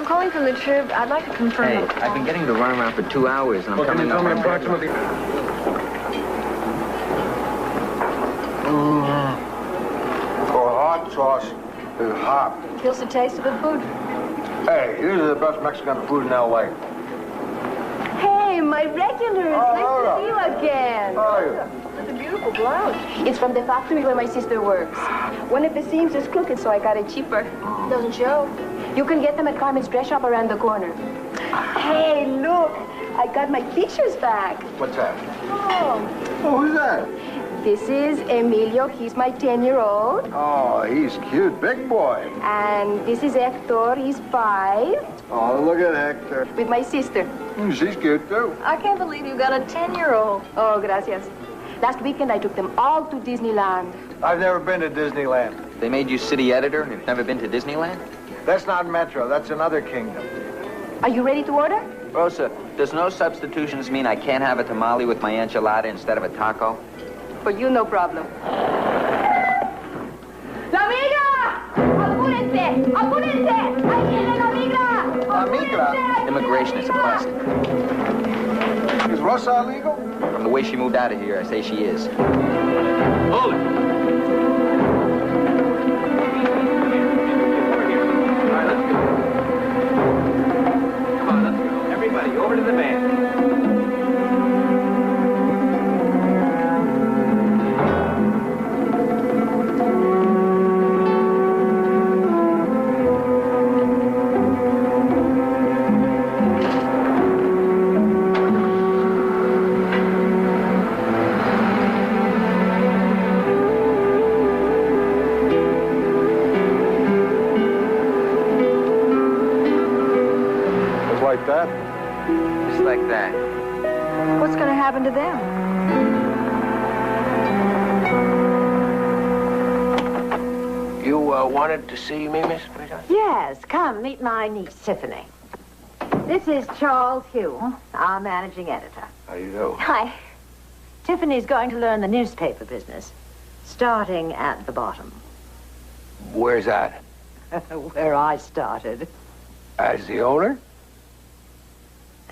I'm calling from the Trib. I'd like to confirm. Hey, I've been getting to run around for 2 hours, and I'm coming up. Approximately. For hot sauce is hot. Feels the taste of the food. Hey, these are the best Mexican food in L.A. Hey, my regulars. Oh, Nice Laura. to see you again. How are you? That's a beautiful blouse. It's from the factory where my sister works. One of the seams is crooked, so I got it cheaper. Doesn't show. You can get them at Carmen's dress shop around the corner. Hey, look. I got my pictures back. What's that? Oh. Oh, who's that? This is Emilio. He's my 10-year-old. Oh, he's cute. Big boy. And this is Hector. He's 5. Oh, look at Hector. With my sister. She's cute, too. I can't believe you got a 10-year-old. Oh, gracias. Last weekend, I took them all to Disneyland. I've never been to Disneyland. They made you city editor and you've never been to Disneyland? That's not Metro. That's another kingdom. Are you ready to order? Rosa, does no substitutions mean I can't have a tamale with my enchilada instead of a taco? For you, no problem. ¡La migra! ¡Apúrense! ¡Apúrense! ¡Ahí viene la migra! La migra? Immigration is a bust. Is Rosa illegal? From the way she moved out of here, I say she is. Hold it. Come on, let's go. Everybody, over to the van. Like that? Just like that. What's going to happen to them? You wanted to see me, Miss Rita? Yes, come meet my niece, Tiffany. This is Charles Hugh, our managing editor. How do you do? Hi. Tiffany's going to learn the newspaper business, starting at the bottom, Where's that? where I started, As the owner?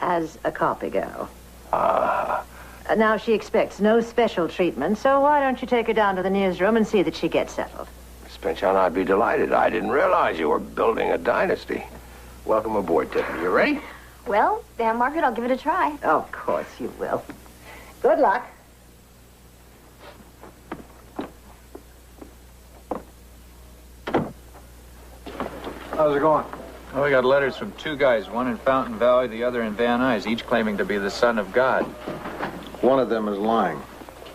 as a copy girl. Now she expects no special treatment, so why don't you take her down to the newsroom and see that she gets settled? Miss Pinchon, I'd be delighted. I didn't realize you were building a dynasty. Welcome aboard, Tiffany. You ready? Well, damn, Margaret, I'll give it a try. Of course you will. Good luck. How's it going? Well, we got letters from 2 guys, one in Fountain Valley, the other in Van Nuys, each claiming to be the son of God. One of them is lying.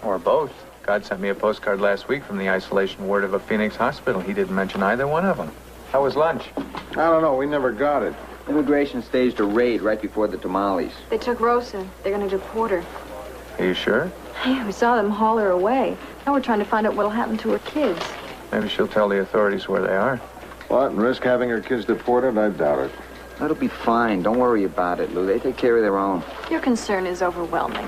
Or both. God sent me a postcard last week from the isolation ward of a Phoenix hospital. He didn't mention either one of them. How was lunch? I don't know. We never got it. Immigration staged a raid right before the tamales. They took Rosa. They're going to deport her. Are you sure? Yeah, we saw them haul her away. Now we're trying to find out what'll happen to her kids. Maybe she'll tell the authorities where they are. What, and risk having her kids deported? I doubt it. That'll be fine. Don't worry about it, Lou. They take care of their own. Your concern is overwhelming.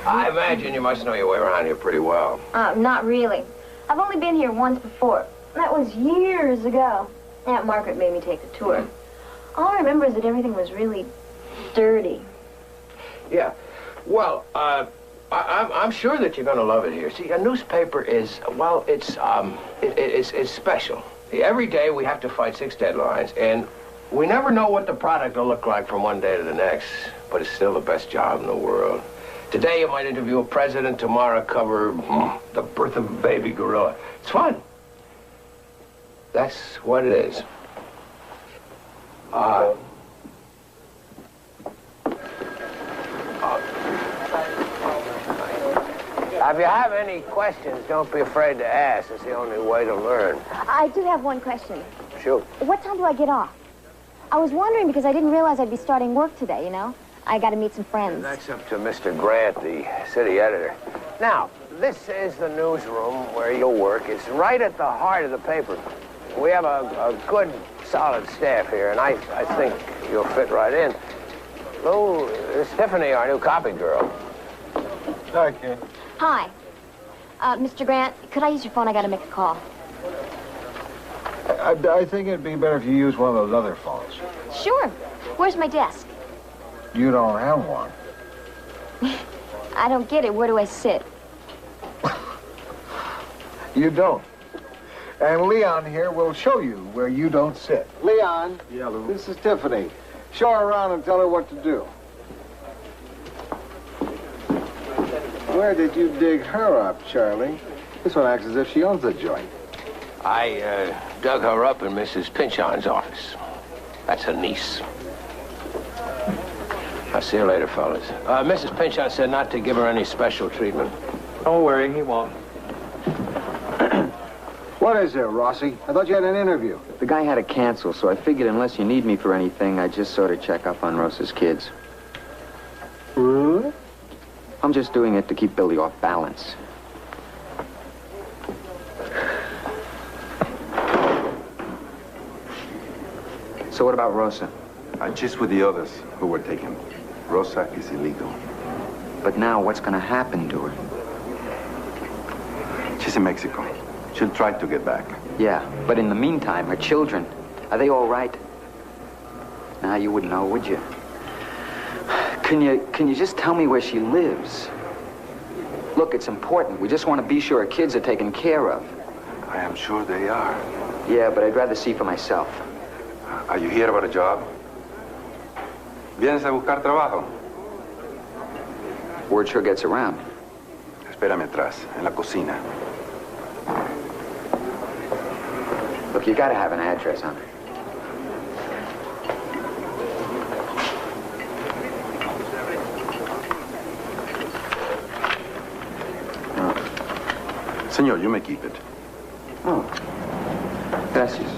I imagine you must know your way around here pretty well. Not really. I've only been here once before. That was years ago. Aunt Margaret made me take the tour. All I remember is that everything was really dirty. Yeah. Well, I'm sure that you're going to love it here. See, a newspaper is, well, it's special. See, every day we have to fight 6 deadlines, and we never know what the product will look like from one day to the next, but it's still the best job in the world. Today you might interview a president, tomorrow cover the birth of a baby gorilla. It's fun. That's what it is. If you have any questions, don't be afraid to ask. It's the only way to learn. I do have one question. Shoot. What time do I get off? I was wondering because I didn't realize I'd be starting work today, you know? I got to meet some friends. That's up to Mr. Grant, the city editor. Now, this is the newsroom where you'll work. It's right at the heart of the paper. We have a good, solid staff here, and I think you'll fit right in. Lou, this is Tiffany, our new copy girl. Thank you. Hi. Mr. Grant, could I use your phone? I got to make a call. I think it'd be better if you use one of those other phones. Sure. Where's my desk? You don't have one. I don't get it. Where do I sit? You don't. And Leon here will show you where you don't sit. Leon. Yeah, Lou. This is Tiffany. Show her around and tell her what to do. Where did you dig her up, Charlie? This one acts as if she owns the joint. I dug her up in Mrs. Pynchon's office. That's her niece. I'll see you later, fellas. Mrs. Pynchon said not to give her any special treatment. Don't worry, he won't. What is there, Rossi? I thought you had an interview. The guy had to cancel, so I figured unless you need me for anything, I'd just sort of check up on Rosa's kids. Really? I'm just doing it to keep Billy off balance. So what about Rosa? Just with the others who were taken. Rosa is illegal. But now what's going to happen to her? She's in Mexico. She'll try to get back. Yeah, but in the meantime, her children, are they all right? Nah, you wouldn't know, would you? Can you just tell me where she lives? Look, it's important. We just want to be sure her kids are taken care of. I am sure they are. Yeah, but I'd rather see for myself. Are you here about a job? ¿Vienes a buscar trabajo? Word sure gets around. Espérame atrás, en la cocina. Look, you gotta have an address on her. Señor, you may keep it. Oh. Gracias.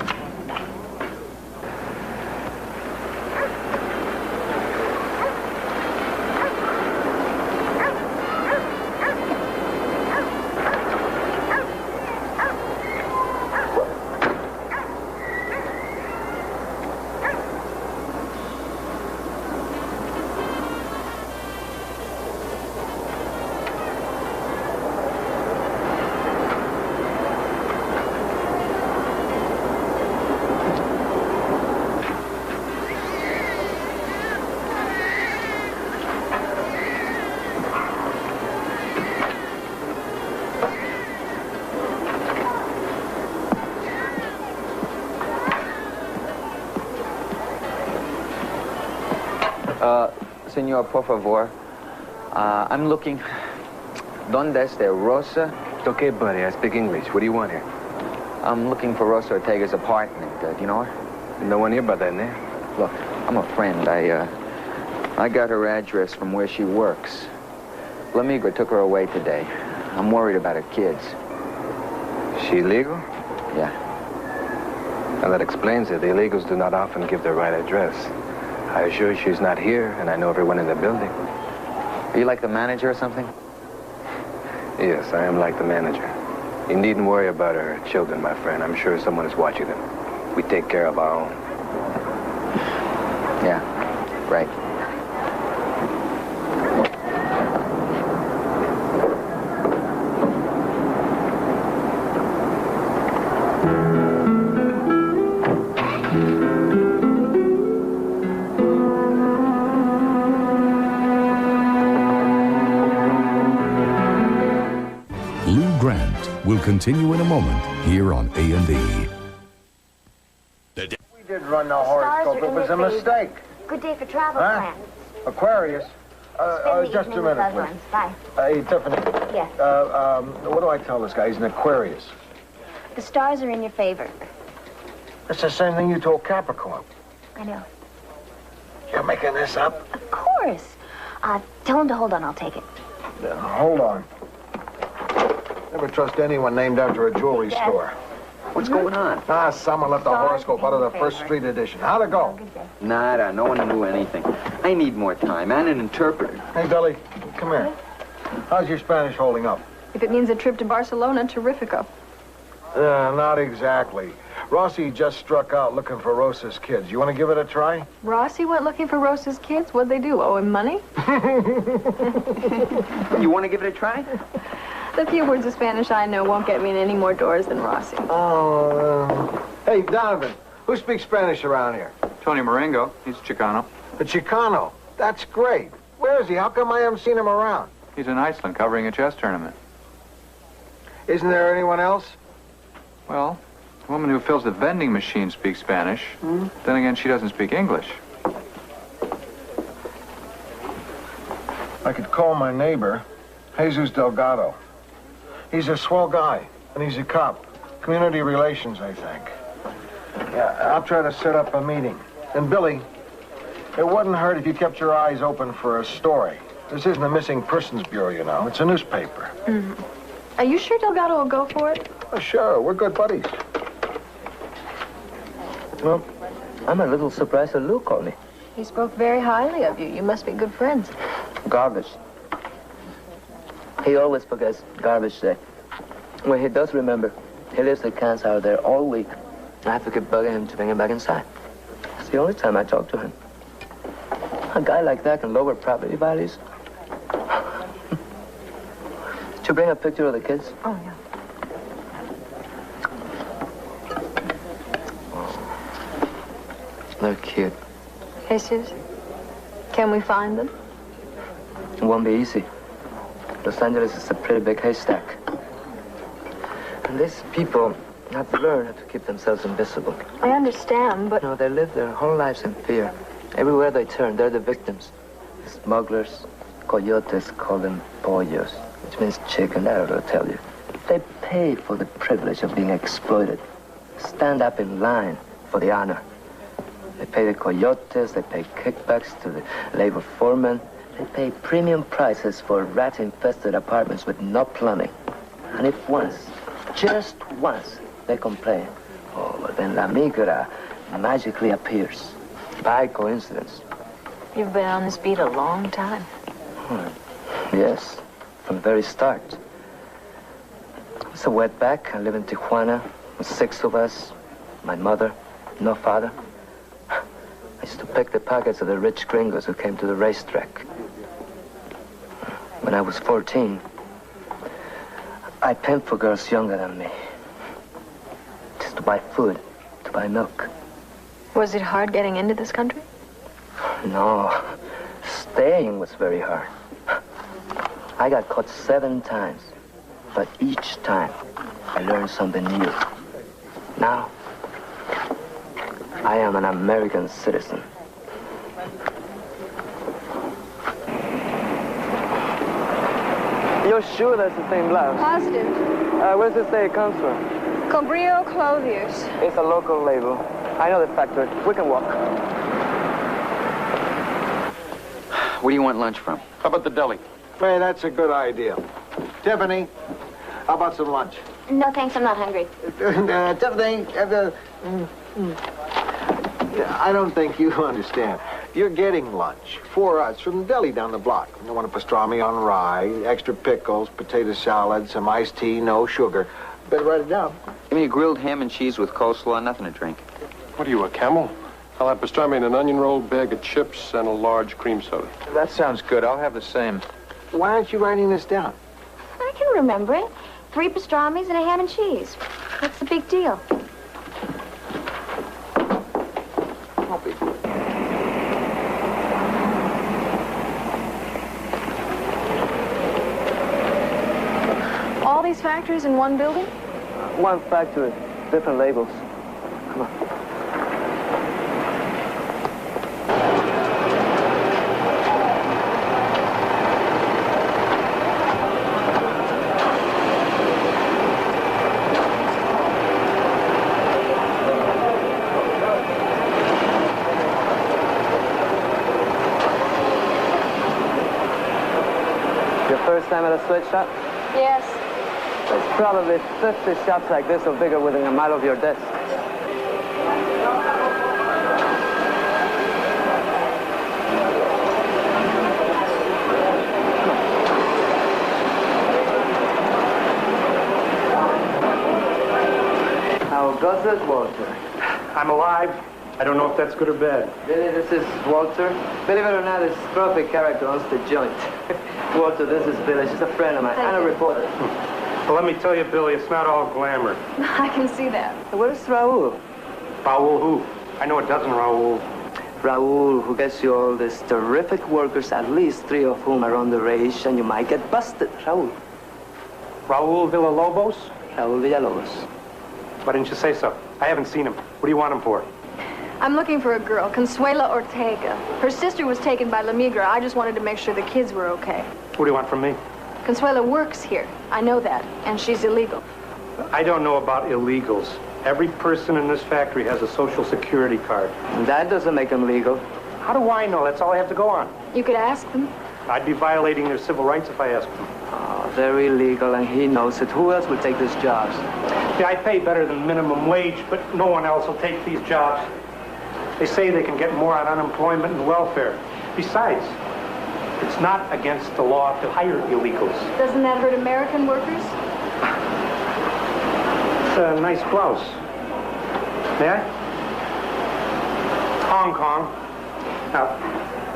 Señor, por favor. I'm looking... ¿Dónde está Rosa? It's okay, buddy. I speak English. What do you want here? I'm looking for Rosa Ortega's apartment. Do you know her? No one here by that name. Look, I'm a friend. I got her address from where she works. La Migra took her away today. I'm worried about her kids. She legal? Yeah. Now that explains it. The illegals do not often give their right address. I assure you she's not here, and I know everyone in the building. Are you like the manager or something? Yes, I am like the manager. You needn't worry about her children, my friend. I'm sure someone is watching them. We take care of our own. Yeah, right. Will continue in a moment here on A&E. We did run the horoscope. It was a mistake. Good day for travel Huh? plans. Aquarius. Spend the Just a evening with minute, loved please. ones. Bye. Hey, Tiffany. Yes. What do I tell this guy? He's an Aquarius. The stars are in your favor. That's the same thing you told Capricorn. I know. You're making this up? Of course. Tell him to hold on. I'll take it. Hold on. Never trust anyone named after a jewelry store. What's going on? Someone left the horoscope out of the First Street edition. How'd it go? Nada. No one knew anything. I need more time and an interpreter. Hey, Billy, come here. How's your Spanish holding up? If it means a trip to Barcelona, terrifico. Not exactly. Rossi just struck out looking for Rosa's kids. You want to give it a try? Rossi went looking for Rosa's kids? What'd they do, owe him money? You want to give it a try? The few words of Spanish I know won't get me in any more doors than Rossi. Hey, Hey, Donovan, who speaks Spanish around here? Tony Marengo. He's Chicano. A Chicano. That's great. Where is he? How come I haven't seen him around? He's in Iceland covering a chess tournament. Isn't there anyone else? Well, the woman who fills the vending machine speaks Spanish. Then again, she doesn't speak English. I could call my neighbor, Jesus Delgado. He's a swell guy, and he's a cop. Community relations, I think. Yeah, I'll try to set up a meeting. And Billy, it wouldn't hurt if you kept your eyes open for a story. This isn't a missing persons bureau, you know. It's a newspaper. Are you sure Delgado will go for it? Oh, sure. We're good buddies. Well, I'm a little surprised that Lou called me. He spoke very highly of you. You must be good friends. Garbage. He always forgets garbage day. When he does remember, he leaves the cans out there all week. I have to keep bugging him to bring him back inside. It's the only time I talk to him. A guy like that can lower property values. Did you bring a picture of the kids? Oh, yeah. They're cute. Jesus, can we find them? It won't be easy. Los Angeles is a pretty big haystack. And these people have learned how to keep themselves invisible. I understand, but... No, they live their whole lives in fear. Everywhere they turn, they're the victims. The smugglers, coyotes call them pollos, which means chicken, I don't know, tell you. They pay for the privilege of being exploited. Stand up in line for the honor. They pay the coyotes, they pay kickbacks to the labor foreman. They pay premium prices for rat-infested apartments with no plumbing. And if once, just once, they complain, oh, then La Migra magically appears. By coincidence. You've been on this beat a long time. Yes, from the very start. It's a wetback. I live in Tijuana with 6 of us. My mother, no father. I used to pick the pockets of the rich gringos who came to the racetrack. When I was 14, I pimped for girls younger than me. Just to buy food, to buy milk. Was it hard getting into this country? No, staying was very hard. I got caught 7 times, but each time I learned something new. Now, I am an American citizen. You're sure that's the same blouse? Positive. Where does it say it comes from? Cabrillo Clothiers. It's a local label. I know the factory. We can walk. Where do you want lunch from? How about the deli? Hey, that's a good idea. Tiffany, how about some lunch? No, thanks. I'm not hungry. Tiffany, I don't think you understand. You're getting lunch for us from the deli down the block. You want a pastrami on rye, extra pickles, potato salad, some iced tea, no sugar. Better write it down. Give me a grilled ham and cheese with coleslaw, nothing to drink. What are you, a camel? I'll have pastrami and an onion roll, bag of chips, and a large cream soda. That sounds good. I'll have the same. Why aren't you writing this down? I can remember it. 3 pastrami's and a ham and cheese. What's the big deal? All these factories in one building? One factory, different labels. Come on. Your first time at a sweatshop? Yes. There's probably 50 shops like this or bigger within a mile of your desk. How goes it, Walter? I'm alive. I don't know if that's good or bad. Billy, this is Walter. Believe it or not, this perfect character owns the joint. Walter, this is Billy. She's a friend of mine. I'm a reporter. Well, let me tell you, Billy, it's not all glamour. I can see that. Where's Raul? Raul who? I know a dozen Raul. Raul, who gets you all these terrific workers, at least 3 of whom are underage, and you might get busted. Raul. Raul Villalobos? Raul Villalobos. Why didn't you say so? I haven't seen him. What do you want him for? I'm looking for a girl, Consuela Ortega. Her sister was taken by La Migra. I just wanted to make sure the kids were okay. What do you want from me? Consuela works here. I know that. And she's illegal. I don't know about illegals. Every person in this factory has a Social Security card. That doesn't make them legal. How do I know? That's all I have to go on. You could ask them. I'd be violating their civil rights if I asked them. Oh, they're illegal, and he knows it. Who else will take these jobs? Yeah, I pay better than minimum wage, but no one else will take these jobs. They say they can get more on unemployment and welfare. Besides, it's not against the law to hire illegals. Doesn't that hurt American workers? It's a nice blouse. May I? Hong Kong. Now,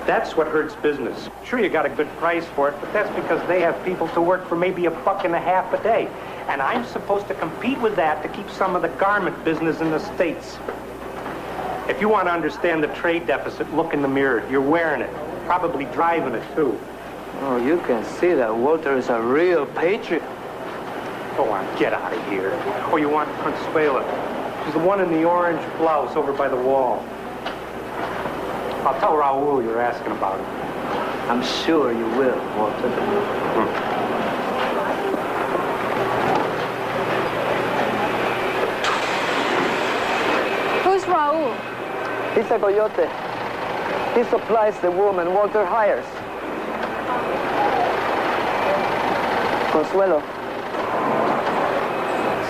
that's what hurts business. Sure, you got a good price for it, but that's because they have people to work for maybe $1.50 a day. And I'm supposed to compete with that to keep some of the garment business in the States. If you want to understand the trade deficit, look in the mirror. You're wearing it, probably driving it, too. Oh, you can see that Walter is a real patriot. Go on, get out of here. Oh, you want Consuela? She's the one in the orange blouse over by the wall. I'll tell Raul you're asking about it. I'm sure you will, Walter. Who's Raul? He's a coyote. He supplies the woman Walter hires. Consuelo.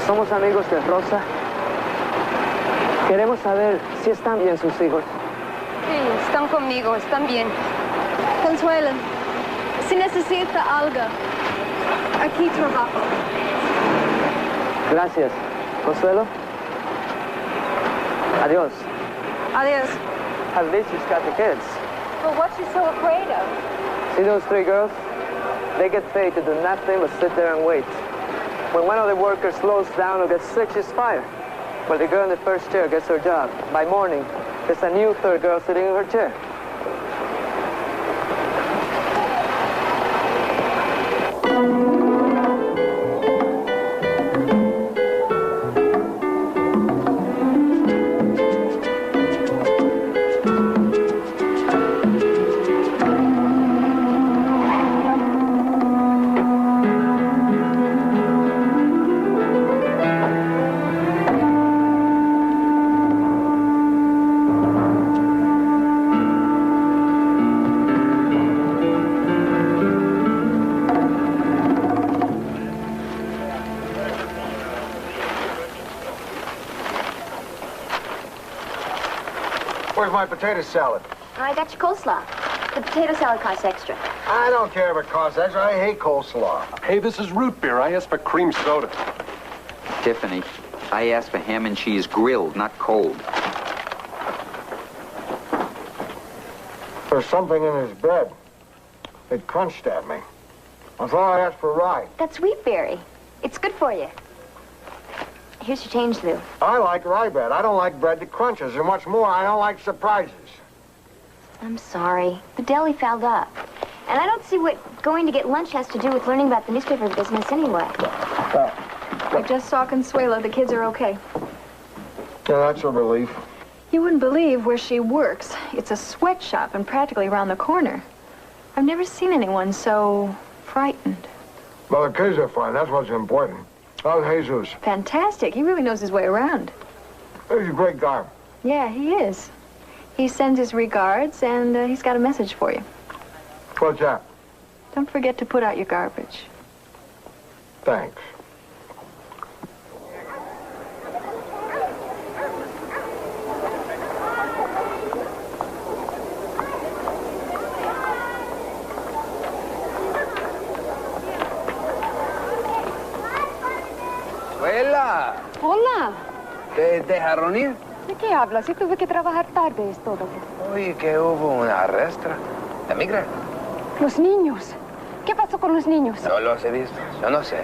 Somos amigos de Rosa. Queremos saber si están bien sus hijos. Sí, están conmigo, están bien. Consuelo, si necesita algo, aquí trabajo. Gracias. Consuelo? Adios. Adios. At least she's got the kids. But what's she so afraid of? See those 3 girls? They get paid to do nothing but sit there and wait. When one of the workers slows down or gets sick, she's fired. But the girl in the first chair gets her job. By morning, there's a new 3rd girl sitting in her chair. Where's my potato salad? I got your coleslaw. The potato salad costs extra. I don't care if it costs extra. I hate coleslaw. Hey, this is root beer. I asked for cream soda. Tiffany, I asked for ham and cheese grilled, not cold. There's something in his bread. It crunched at me. I thought I asked for rye. That's wheat berry. It's good for you. Here's your change, Lou. I like rye bread. I don't like bread that crunches. And what's more, I don't like surprises. I'm sorry. The deli fouled up. And I don't see what going to get lunch has to do with learning about the newspaper business anyway. I just saw Consuelo. The kids are okay. Yeah, that's a relief. You wouldn't believe where she works. It's a sweatshop and practically around the corner. I've never seen anyone so frightened. Well, the kids are fine. That's what's important. How's Jesus? Fantastic. He really knows his way around. He's a great guy. Yeah, he is. He sends his regards, and he's got a message for you. What's that? Don't forget to put out your garbage. Thanks. Hola. Hola. ¿Te dejaron ir? ¿De qué hablas? Si tuve que trabajar tarde es todo. Oye, que hubo una arrestra. ¿La migra? Los niños. ¿Qué pasó con los niños? No los he visto. Yo no sé.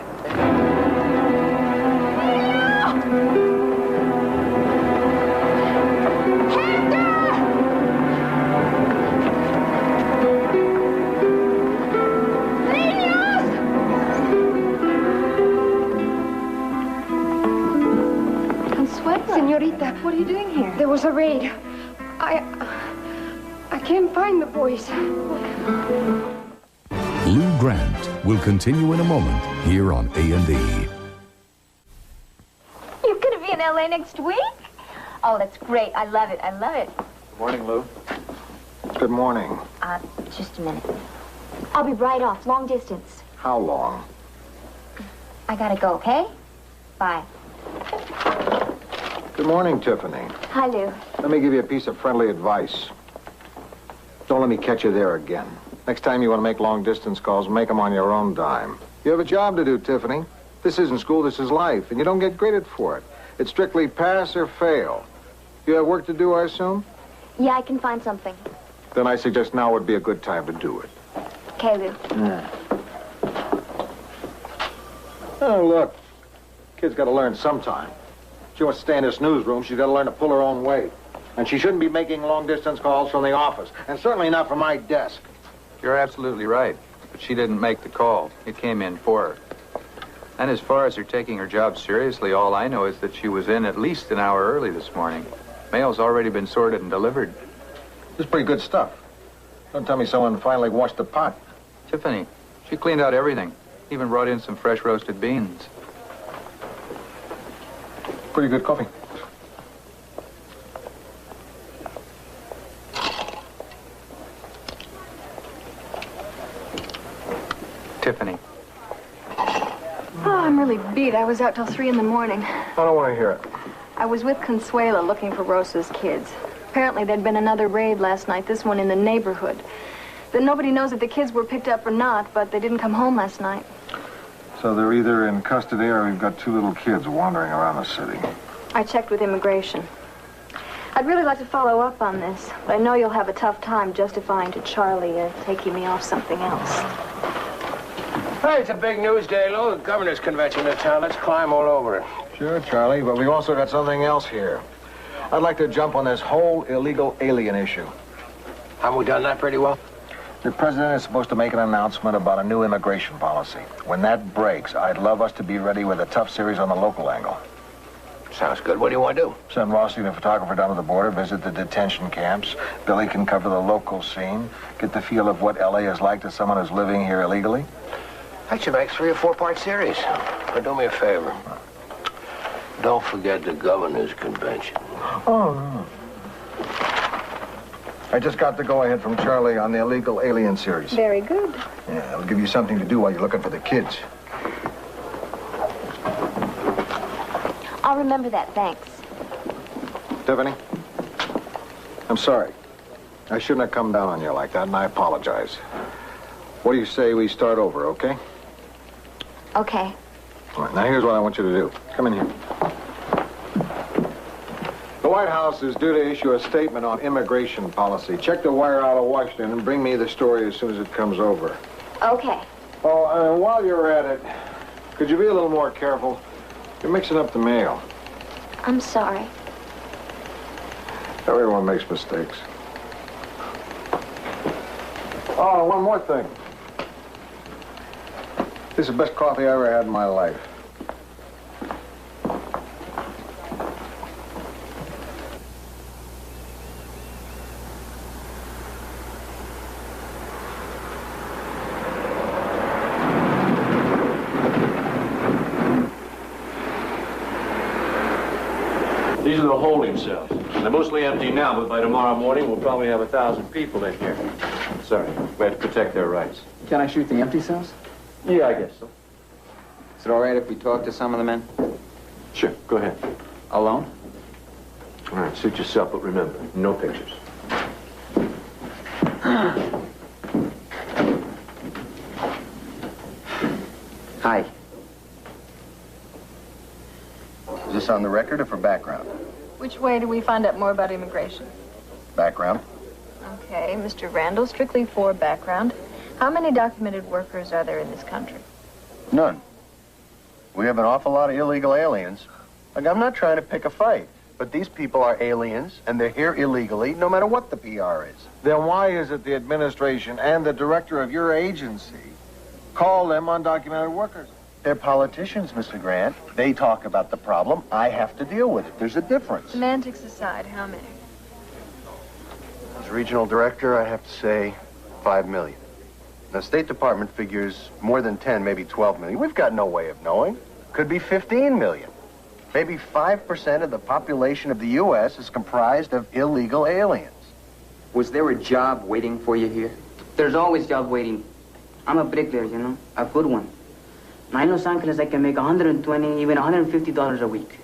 Barbara. Senorita. What are you doing here? There was a raid. I can't find the boys. Lou Grant will continue in a moment here on A&E. You're going to be in L.A. next week? Oh, that's great. I love it. I love it. Good morning, Lou. Good morning. Just a minute. I'll be right off. Long distance. How long? I gotta go, okay? Bye. Good morning, Tiffany. Hi, Lou. Let me give you a piece of friendly advice. Don't let me catch you there again. Next time you want to make long-distance calls, make them on your own dime. You have a job to do, Tiffany. This isn't school, this is life, and you don't get graded for it. It's strictly pass or fail. You have work to do, I assume? Yeah, I can find something. Then I suggest now would be a good time to do it. Okay, Lou. Oh, look. Kid's got to learn sometime. She wants to stay in this newsroom. She's got to learn to pull her own weight. And she shouldn't be making long-distance calls from the office. And certainly not from my desk. You're absolutely right. But she didn't make the call. It came in for her. And as far as her taking her job seriously, all I know is that she was in at least an hour early this morning. Mail's already been sorted and delivered. This is pretty good stuff. Don't tell me someone finally washed the pot. Tiffany, she cleaned out everything. Even brought in some fresh roasted beans. Pretty good coffee. Tiffany. Oh, I'm really beat. I was out till 3 in the morning. I don't want to hear it. I was with Consuela looking for Rosa's kids. Apparently there'd been another raid last night, this one in the neighborhood. Then nobody knows if the kids were picked up or not, but they didn't come home last night. So they're either in custody or we've got 2 little kids wandering around the city. I checked with immigration. I'd really like to follow up on this, but I know you'll have a tough time justifying to Charlie taking me off something else. Hey, it's a big news day, Lou. The governor's convention in town. Let's climb all over it. Sure, Charlie, but we've also got something else here. I'd like to jump on this whole illegal alien issue. Haven't we done that pretty well? The president is supposed to make an announcement about a new immigration policy. When that breaks, I'd love us to be ready with a tough series on the local angle. Sounds good. What do you want to do? Send Rossi, the photographer, down to the border, visit the detention camps. Billy can cover the local scene, get the feel of what L.A. is like to someone who's living here illegally. That should make 3 or 4 part series. But do me a favor. Don't forget the governor's convention. Oh, no. I just got the go-ahead from Charlie on the illegal alien series. Very good. Yeah, it'll give you something to do while you're looking for the kids. I'll remember that, thanks. Tiffany, I'm sorry. I shouldn't have come down on you like that, and I apologize. What do you say we start over, okay? Okay. All right, now here's what I want you to do. Come in here. The White House is due to issue a statement on immigration policy. Check the wire out of Washington and bring me the story as soon as it comes over. Okay. Oh, and while you're at it, could you be a little more careful? You're mixing up the mail. I'm sorry. Everyone makes mistakes. Oh, one more thing. This is the best coffee I ever had in my life. These are the holding cells. They're mostly empty now, but by tomorrow morning, we'll probably have 1,000 people in here. Sorry, we have to protect their rights. Can I shoot the empty cells? Yeah, I guess so. Is it all right if we talk to some of the men? Sure, go ahead. Alone? All right, suit yourself, but remember, no pictures. Hi. Is this on the record or for background? Which way do we find out more about immigration? Background? Okay, Mr. Randall, strictly for background. How many documented workers are there in this country? None. We have an awful lot of illegal aliens. Like, I'm not trying to pick a fight, but these people are aliens, and they're here illegally, no matter what the PR is. Then why is it the administration and the director of your agency call them undocumented workers? They're politicians, Mr. Grant. They talk about the problem. I have to deal with it. There's a difference. Semantics aside, how many? As regional director, I have to say 5 million. The State Department figures more than 10, maybe 12 million. We've got no way of knowing. Could be 15 million. Maybe 5% of the population of the U.S. is comprised of illegal aliens. Was there a job waiting for you here? There's always job waiting. I'm a bricklayer, you know, a good one. Now, in Los Angeles, I can make $120, even $150 a week.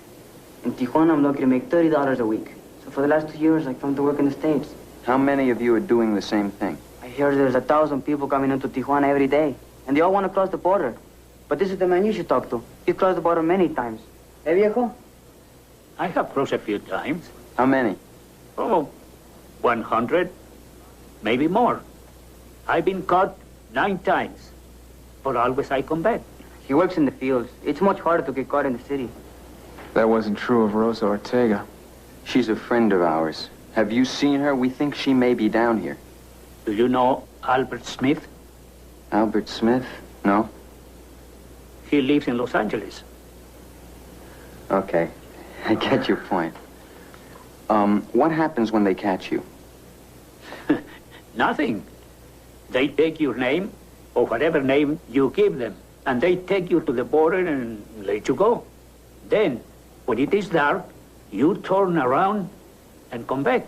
In Tijuana, I'm lucky to make $30 a week. So for the last 2 years, I come to work in the States. How many of you are doing the same thing? I hear there's 1,000 people coming into Tijuana every day, and they all want to cross the border. But this is the man you should talk to. He's crossed the border many times. Hey, viejo? I have crossed a few times. How many? Oh, 100, maybe more. I've been caught 9 times, but always I come back. He works in the fields. It's much harder to get caught in the city. That wasn't true of Rosa Ortega. She's a friend of ours. Have you seen her? We think she may be down here. Do you know Albert Smith? Albert Smith? No. He lives in Los Angeles. Okay. I get your point. What happens when they catch you? Nothing. They take your name, or whatever name you give them, and they take you to the border and let you go. Then, when it is dark, you turn around and come back.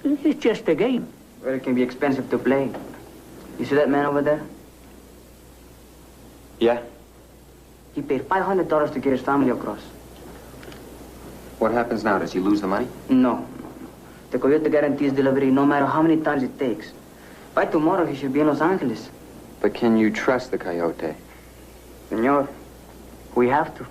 It's just a game. Well, it can be expensive to play. You see that man over there? Yeah. He paid $500 to get his family across. What happens now? Does he lose the money? No. The Coyote guarantees delivery no matter how many times it takes. By tomorrow, he should be in Los Angeles. But can you trust the Coyote? Senor, we have to.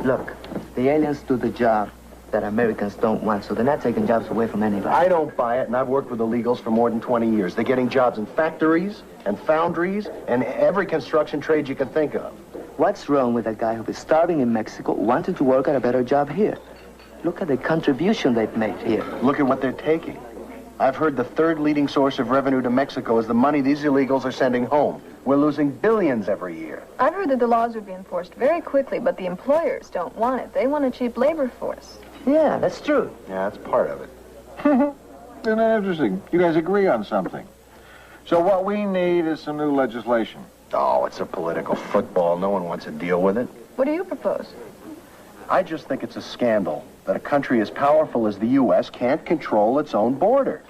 Look, the aliens do the job that Americans don't want, so they're not taking jobs away from anybody. I don't buy it, and I've worked with illegals for more than 20 years. They're getting jobs in factories and foundries and every construction trade you can think of. What's wrong with a guy who is starving in Mexico, wanting to work at a better job here? Look at the contribution they've made here. Look at what they're taking. I've heard the third leading source of revenue to Mexico is the money these illegals are sending home. We're losing billions every year. I've heard that the laws would be enforced very quickly, but the employers don't want it. They want a cheap labor force. Yeah, that's true. Yeah, that's part of it. Isn't that interesting? You guys agree on something. So what we need is some new legislation. Oh, it's a political football. No one wants to deal with it. What do you propose? I just think it's a scandal that a country as powerful as the U.S. can't control its own border.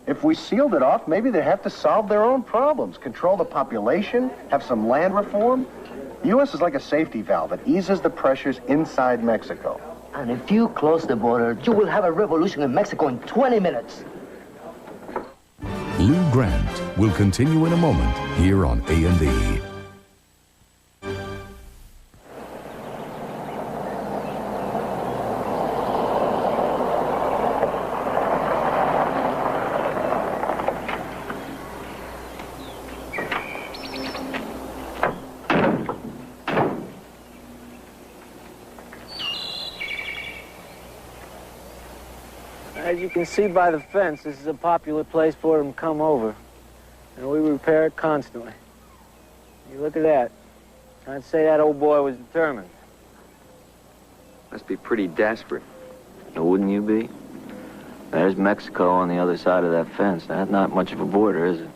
If we sealed it off, maybe they'd have to solve their own problems, control the population, have some land reform. The U.S. is like a safety valve. It eases the pressures inside Mexico. And if you close the border, you will have a revolution in Mexico in 20 minutes. Lou Grant will continue in a moment here on A&E. As you can see by the fence, this is a popular place for them to come over. And we repair it constantly. You look at that. I'd say that old boy was determined. Must be pretty desperate. Wouldn't you be? There's Mexico on the other side of that fence. That's not much of a border, is it?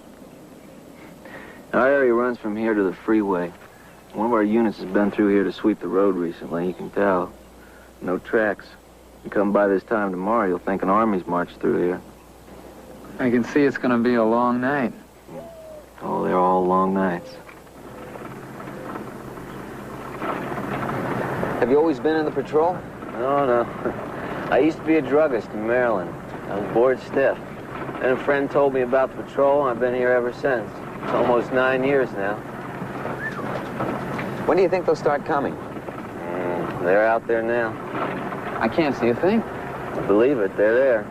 Our area runs from here to the freeway. One of our units has been through here to sweep the road recently, you can tell. No tracks. You come by this time tomorrow, you'll think an army's marched through here. I can see it's gonna be a long night. Oh, they're all long nights. Have you always been in the patrol? No. I used to be a druggist in Maryland. I was bored stiff. Then a friend told me about the patrol, and I've been here ever since. It's almost 9 years now. When do you think they'll start coming? They're out there now. I can't see a thing. Believe it, they're there.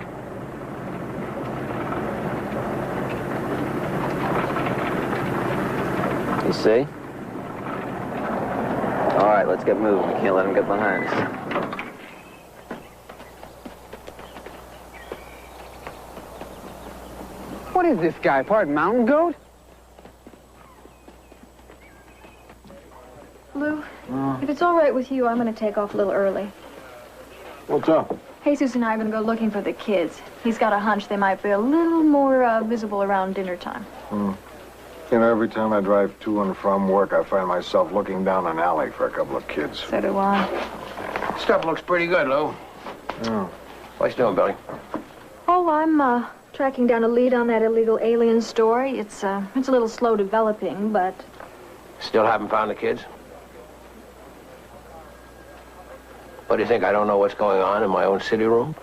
You see? All right, let's get moving. We can't let them get behind us. What is this guy, part mountain goat? right with you, I'm going to take off a little early. What's up? Jesus and I are going to go looking for the kids. He's got a hunch they might be a little more visible around dinner time. You know, every time I drive to and from work, I find myself looking down an alley for a couple of kids. So do I. Stuff looks pretty good, Lou. Oh. What's doing, Billy? Oh, I'm tracking down a lead on that illegal alien story. It's a little slow developing, but... Still haven't found the kids? What, do you think I don't know what's going on in my own city room?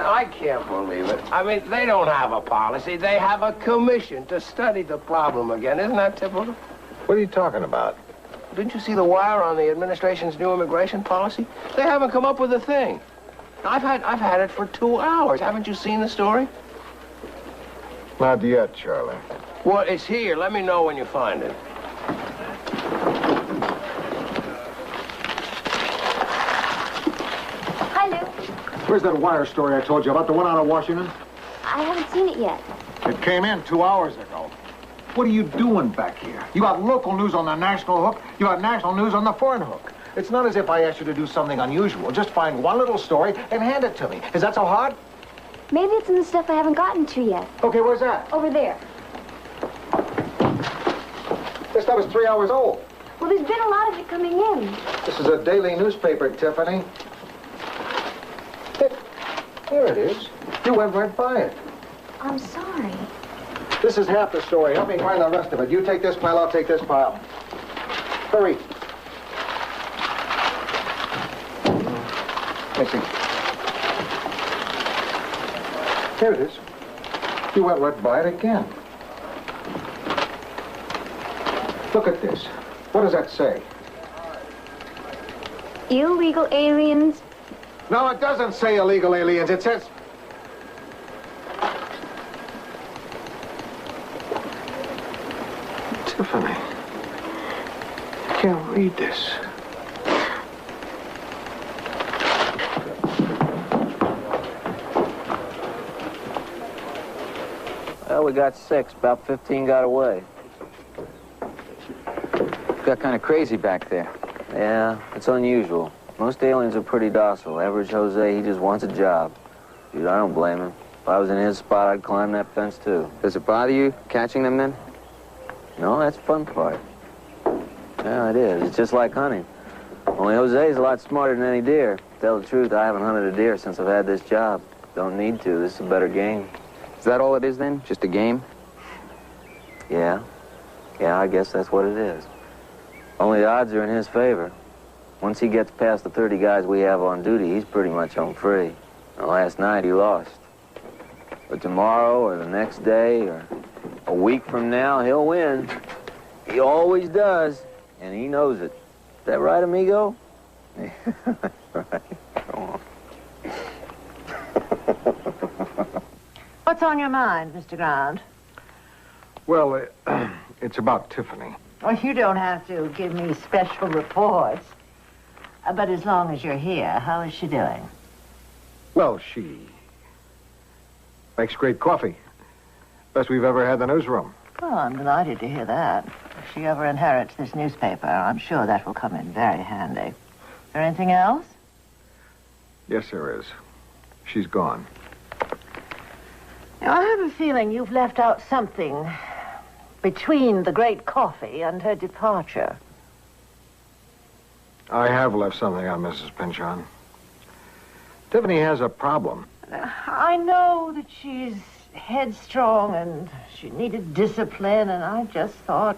I can't believe it. I mean, they don't have a policy. They have a commission to study the problem again. Isn't that typical? What are you talking about? Didn't you see the wire on the administration's new immigration policy? They haven't come up with a thing. I've had it for 2 hours. Haven't you seen the story? Not yet, Charlie. Well, it's here. Let me know when you find it. Hi, Lou. Where's that wire story I told you about, the one out of Washington? I haven't seen it yet. It came in 2 hours ago. What are you doing back here? You got local news on the national hook. You got national news on the foreign hook. It's not as if I asked you to do something unusual. Just find one little story and hand it to me. Is that so hard? Maybe it's in the stuff I haven't gotten to yet. Okay, where's that? Over there. This stuff is 3 hours old. Well, there's been a lot of it coming in. This is a daily newspaper, Tiffany. Here it is. You went right by it. I'm sorry. This is half the story. Help me find the rest of it. You take this pile, I'll take this pile. Hurry. Let's see. Here it is. You went right by it again. Look at this. What does that say? Illegal aliens. No, it doesn't say illegal aliens. It says... Tiffany, I can't read this. Well, we got 6. About 15 got away. Got kind of crazy back there. Yeah, it's unusual. Most aliens are pretty docile. Average Jose, he just wants a job. Dude, I don't blame him. If I was in his spot, I'd climb that fence, too. Does it bother you catching them then? No, that's the fun part. Yeah, it is. It's just like hunting. Only Jose's a lot smarter than any deer. To tell the truth, I haven't hunted a deer since I've had this job. Don't need to. This is a better game. Is that all it is then? Just a game? Yeah. Yeah, I guess that's what it is. Only the odds are in his favor. Once he gets past the 30 guys we have on duty, he's pretty much home free. And last night, he lost. But tomorrow, or the next day, or a week from now, he'll win. He always does, and he knows it. Is that right, amigo? Right. Come on. What's on your mind, Mr. Grant? Well, it's about Tiffany. Well, you don't have to give me special reports. But as long as you're here, how is she doing? Well, she makes great coffee. Best we've ever had in the newsroom. Oh, I'm delighted to hear that. If she ever inherits this newspaper, I'm sure that will come in very handy. Is there anything else? Yes, there is. She's gone. Now, I have a feeling you've left out something between the great coffee and her departure. I have left something on Mrs. Pynchon. Tiffany has a problem. I know that she's headstrong and she needed discipline, and I just thought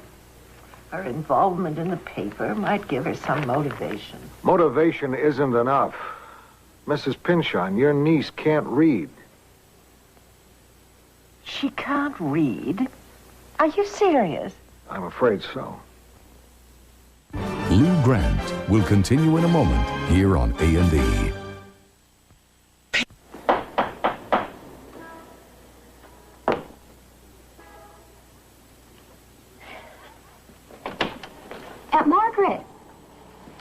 her involvement in the paper might give her some motivation. Motivation isn't enough. Mrs. Pynchon, your niece can't read. She can't read? Are you serious? I'm afraid so. Lou Grant will continue in a moment here on A&E. Margaret.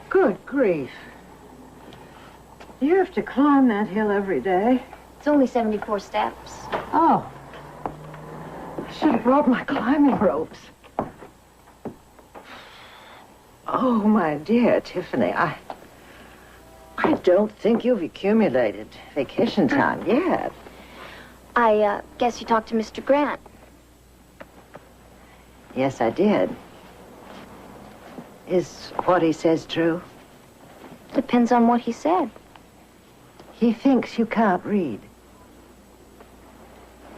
Good grief. You have to climb that hill every day. It's only 74 steps. Oh. I should have brought my climbing ropes. Oh, my dear Tiffany, I don't think you've accumulated vacation time yet. I guess you talked to Mr. Grant. Yes, I did. Is what he says true? Depends on what he said. He thinks you can't read.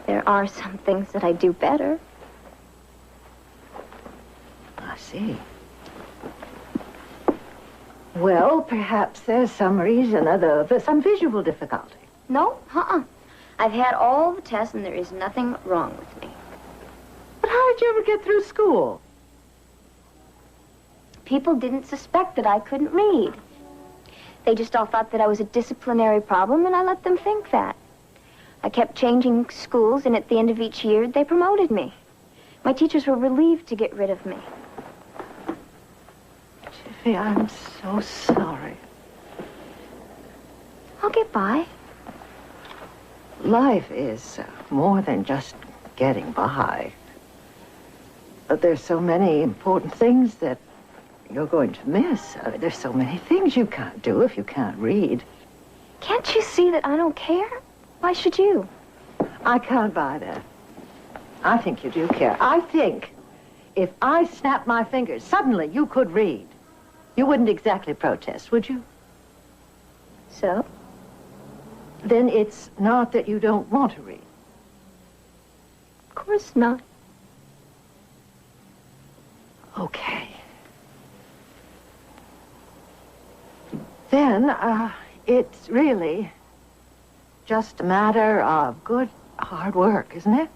There are some things that I do better. I see. Well, perhaps there's some reason, there's some visual difficulty. No, I've had all the tests and there is nothing wrong with me. But how did you ever get through school? People didn't suspect that I couldn't read. They just all thought that I was a disciplinary problem, and I let them think that. I kept changing schools, and at the end of each year, they promoted me. My teachers were relieved to get rid of me. Tiffy, I'm so sorry. I'll get by. Life is more than just getting by. But there's so many important things that you're going to miss. I mean, there's so many things you can't do if you can't read. Can't you see that I don't care? Why should you? I can't buy that. I think you do care. I think if I snapped my fingers, suddenly you could read. You wouldn't exactly protest, would you? So? Then it's not that you don't want to read. Of course not. Okay. Then, it's really just a matter of good, hard work, isn't it?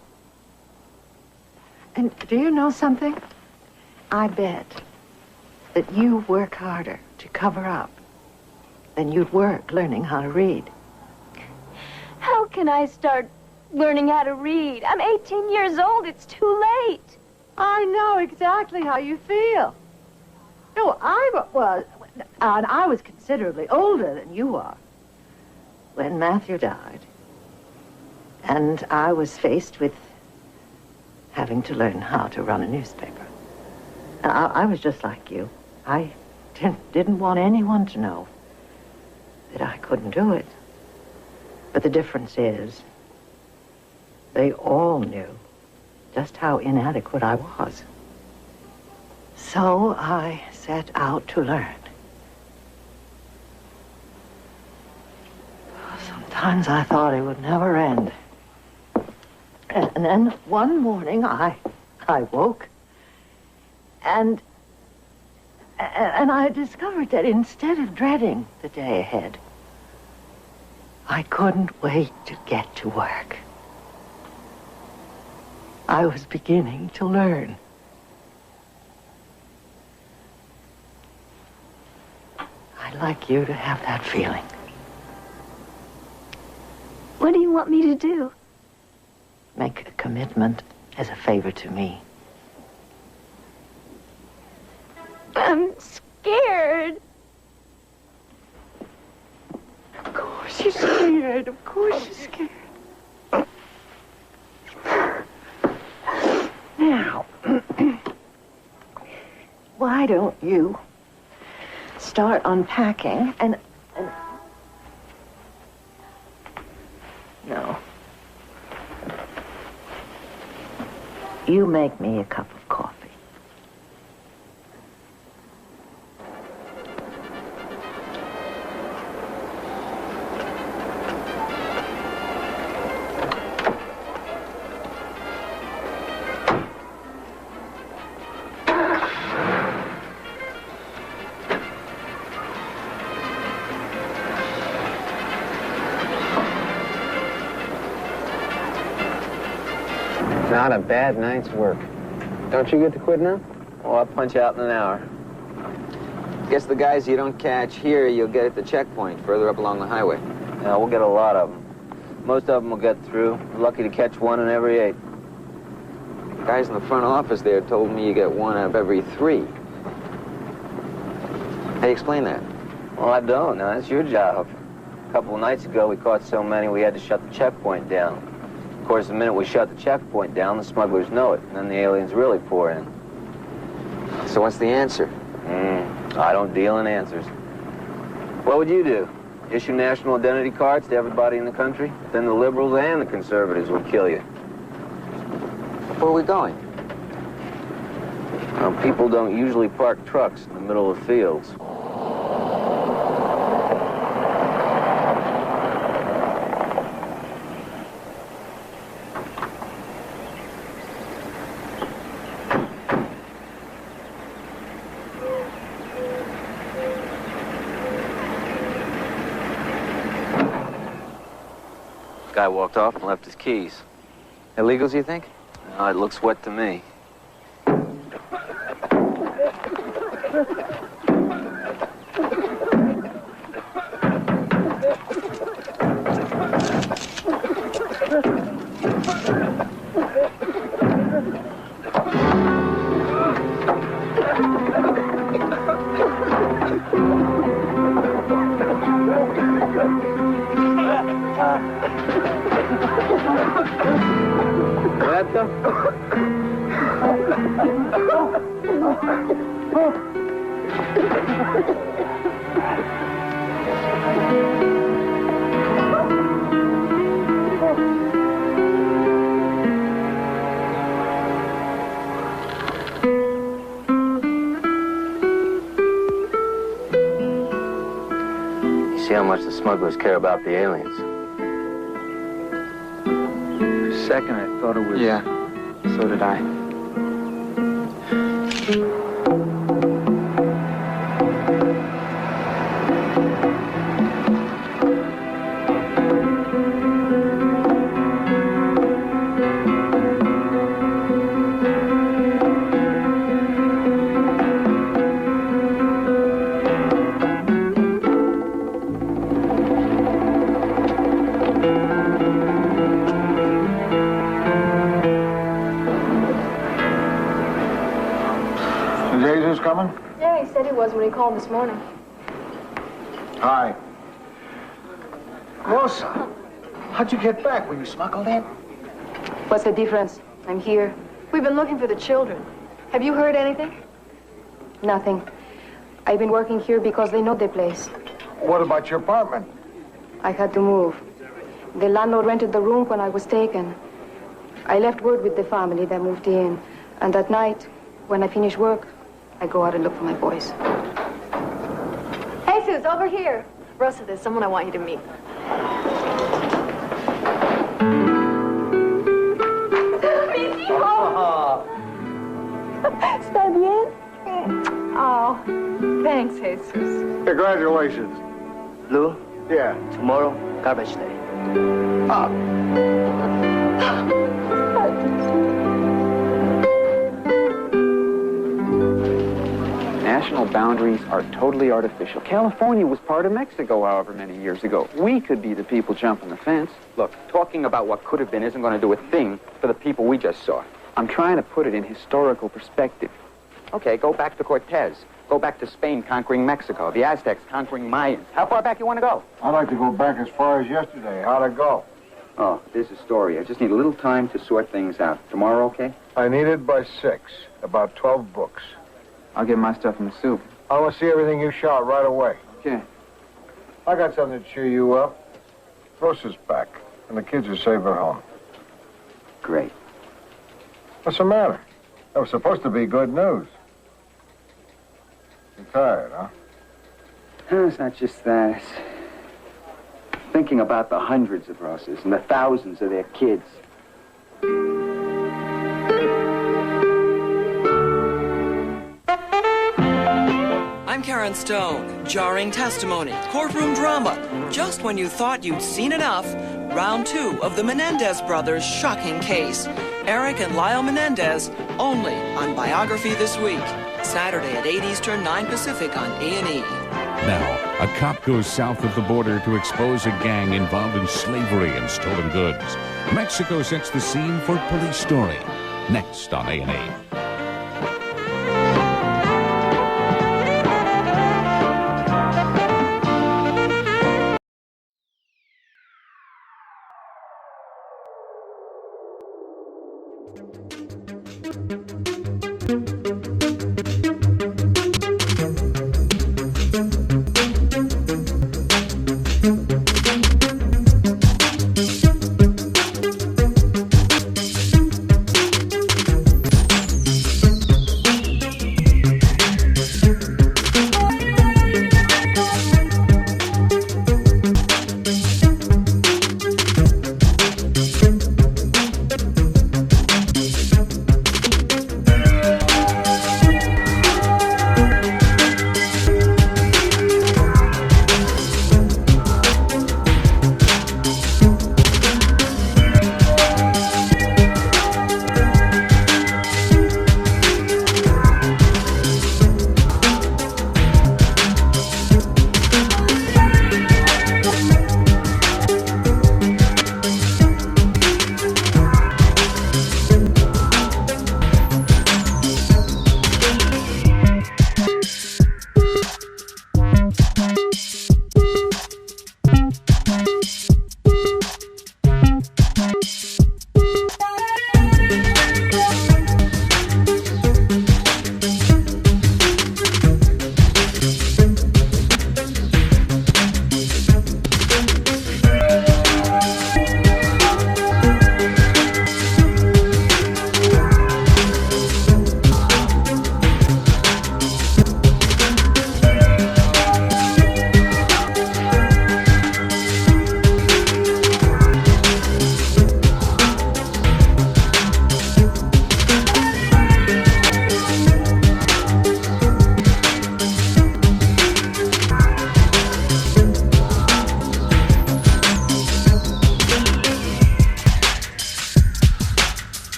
And do you know something? I bet that you work harder to cover up than you'd work learning how to read. How can I start learning how to read? I'm 18 years old. It's too late. I know exactly how you feel. No, I was considerably older than you are when Matthew died. And I was faced with having to learn how to run a newspaper. I was just like you. I didn't want anyone to know that I couldn't do it. But the difference is, they all knew just how inadequate I was. So I set out to learn. Sometimes I thought it would never end. And then one morning I woke and I discovered that instead of dreading the day ahead, I couldn't wait to get to work. I was beginning to learn. I'd like you to have that feeling. What do you want me to do? Make a commitment as a favor to me. I'm scared. Of course you're scared. Of course you're scared. Now, why don't you start unpacking and... No. You make me a cup of coffee. Not a bad night's work. Don't you get to quit now? Oh, I'll punch out in an hour. Guess the guys you don't catch here, you'll get at the checkpoint further up along the highway. Yeah, we'll get a lot of them. Most of them will get through. We're lucky to catch one in every 8. The guys in the front office there told me you get one out of every 3. Hey, explain that. Well, I don't. Now, that's your job. A couple of nights ago, we caught so many we had to shut the checkpoint down. Of course, the minute we shut the checkpoint down, the smugglers know it, and then the aliens really pour in. So what's the answer? I don't deal in answers. What would you do? Issue national identity cards to everybody in the country? Then the liberals and the conservatives would kill you. Where are we going? Well, people don't usually park trucks in the middle of fields. Guy walked off and left his keys. Illegals, you think? It looks wet to me. See how much the smugglers care about the aliens. For a second, I thought it was... Yeah, so did I. Jesus coming? Yeah, he said he was when he called this morning. Hi. Rosa, how'd you get back? Were you smuggled in? What's the difference? I'm here. We've been looking for the children. Have you heard anything? Nothing. I've been working here because they know the place. What about your apartment? I had to move. The landlord rented the room when I was taken. I left word with the family that moved in. And that night, when I finish work, I go out and look for my boys. Hey, Sus, over here. Rosa, there's someone I want you to meet. ¿Está bien? Oh, thanks, Jesus. Congratulations. Lou? Yeah. Tomorrow, garbage day. National boundaries are totally artificial. California was part of Mexico however many years ago. We could be the people jumping the fence. Look, talking about what could have been isn't going to do a thing for the people we just saw. I'm trying to put it in historical perspective. Okay, go back to Cortez. Go back to Spain conquering Mexico, the Aztecs conquering Mayans. How far back you want to go? I'd like to go back as far as yesterday. How'd it go? Oh, there's a story. I just need a little time to sort things out. Tomorrow, okay? I need it by 6. About 12 books. I'll get my stuff in the soup. I want to see everything you shot right away. Okay. I got something to cheer you up. Rosa's back, and the kids are safe at home. Great. What's the matter? That was supposed to be good news. You're tired, huh? No, it's not just that. Thinking about the hundreds of Rosas and the thousands of their kids. I'm Karen Stone. Jarring testimony, courtroom drama. Just when you thought you'd seen enough, round 2 of the Menendez brothers' shocking case. Eric and Lyle Menendez, only on Biography This Week. Saturday at 8 Eastern, 9 Pacific on A&E. Now, a cop goes south of the border to expose a gang involved in slavery and stolen goods. Mexico sets the scene for Police Story. Next on A&E. Bye.